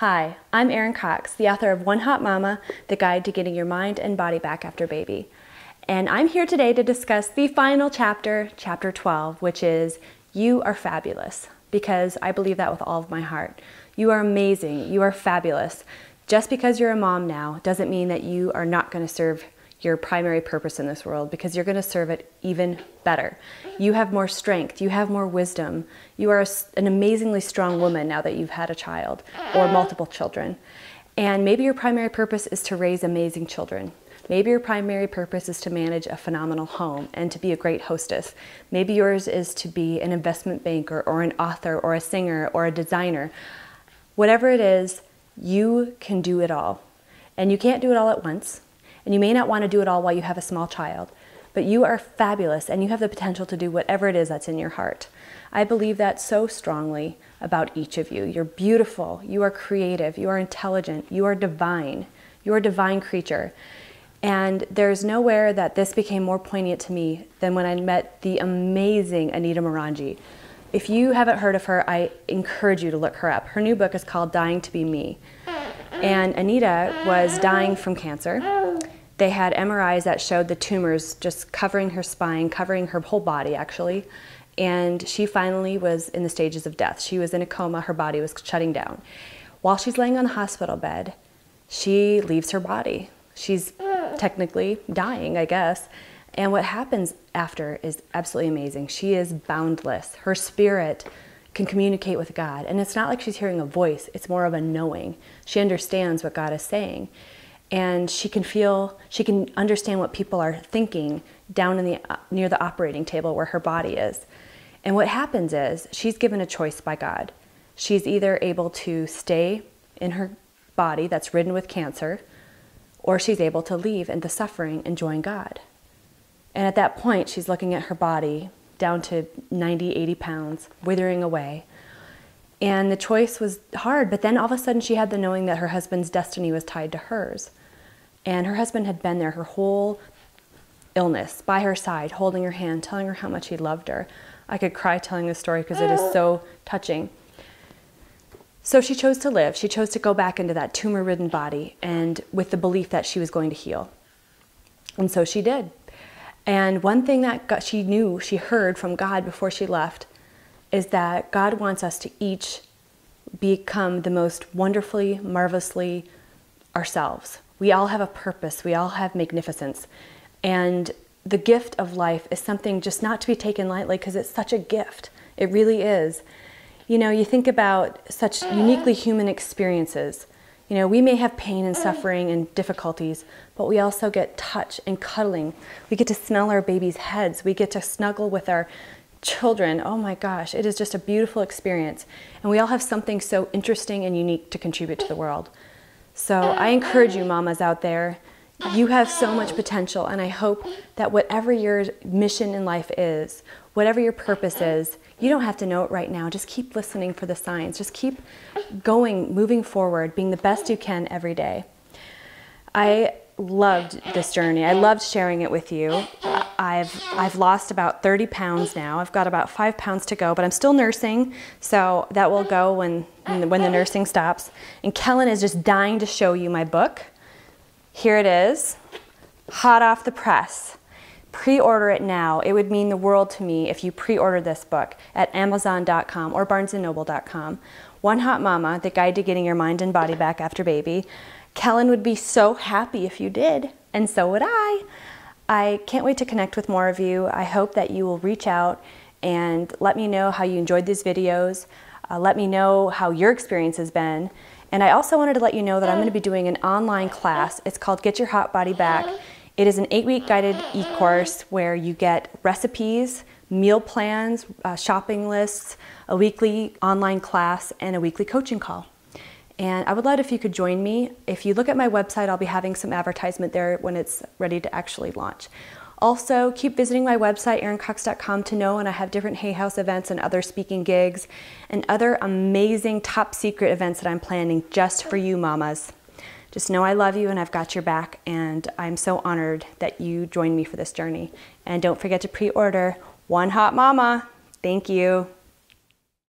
Hi, I'm Erin Cox, the author of One Hot Mama, The Guide to Getting Your Mind and Body Back After Baby. And I'm here today to discuss the final chapter, chapter 12, which is You Are Fabulous, because I believe that with all of my heart. You are amazing. You are fabulous. Just because you're a mom now doesn't mean that you are not going to serve your primary purpose in this world, because you're going to serve it even better. You have more strength, you have more wisdom, you are an amazingly strong woman now that you've had a child or multiple children. And maybe your primary purpose is to raise amazing children. Maybe your primary purpose is to manage a phenomenal home and to be a great hostess. Maybe yours is to be an investment banker or an author or a singer or a designer. Whatever it is, you can do it all. And you can't do it all at once. And you may not want to do it all while you have a small child, but you are fabulous and you have the potential to do whatever it is that's in your heart. I believe that so strongly about each of you. You're beautiful, you are creative, you are intelligent, you are divine. You are a divine creature. And there's nowhere that this became more poignant to me than when I met the amazing Anita Morangi. If you haven't heard of her, I encourage you to look her up. Her new book is called Dying to Be Me. And Anita was dying from cancer. They had MRIs that showed the tumors just covering her spine, covering her whole body actually. And she finally was in the stages of death. She was in a coma, her body was shutting down. While she's laying on the hospital bed, she leaves her body. She's technically dying, I guess. And what happens after is absolutely amazing. She is boundless. Her spirit can communicate with God. And it's not like she's hearing a voice, it's more of a knowing. She understands what God is saying. And she can understand what people are thinking down in near the operating table where her body is. And what happens is she's given a choice by God. She's either able to stay in her body that's ridden with cancer, or she's able to leave into suffering and join God. And at that point, she's looking at her body down to 90, 80 pounds, withering away. And the choice was hard, but then all of a sudden she had the knowing that her husband's destiny was tied to hers. And her husband had been there her whole illness, by her side, holding her hand, telling her how much he loved her. I could cry telling this story because it is so touching. So she chose to live. She chose to go back into that tumor-ridden body, and with the belief that she was going to heal. And so she did. And one thing that she knew, she heard from God before she left, is that God wants us to each become the most wonderfully, marvelously ourselves. We all have a purpose. We all have magnificence. And the gift of life is something just not to be taken lightly, because it's such a gift. It really is. You know, you think about such uniquely human experiences. You know, we may have pain and suffering and difficulties, but we also get touch and cuddling. We get to smell our babies' heads. We get to snuggle with our children. Oh my gosh, it is just a beautiful experience. And we all have something so interesting and unique to contribute to the world. So I encourage you mamas out there, you have so much potential, and I hope that whatever your mission in life is, whatever your purpose is, you don't have to know it right now. Just keep listening for the signs. Just keep going, moving forward, being the best you can every day. I loved this journey. I loved sharing it with you. I've lost about 30 pounds now. I've got about 5 pounds to go, but I'm still nursing, so that will go when the nursing stops. And Kellen is just dying to show you my book. Here it is, hot off the press. Pre-order it now. It would mean the world to me if you pre-order this book at Amazon.com or BarnesandNoble.com. One Hot Mama, The Guide to Getting Your Mind and Body Back After Baby. Kellen would be so happy if you did, and so would I. I can't wait to connect with more of you. I hope that you will reach out and let me know how you enjoyed these videos. Let me know how your experience has been. And I also wanted to let you know that I'm going to be doing an online class. It's called Get Your Hot Body Back. It is an 8-week guided e-course where you get recipes, meal plans, shopping lists, a weekly online class, and a weekly coaching call. And I would love it if you could join me. If you look at my website, I'll be having some advertisement there when it's ready to actually launch. Also, keep visiting my website, erincox.com, to know when I have different Hay House events and other speaking gigs and other amazing top secret events that I'm planning just for you mamas. Just know I love you and I've got your back, and I'm so honored that you joined me for this journey. And don't forget to pre-order One Hot Mama. Thank you.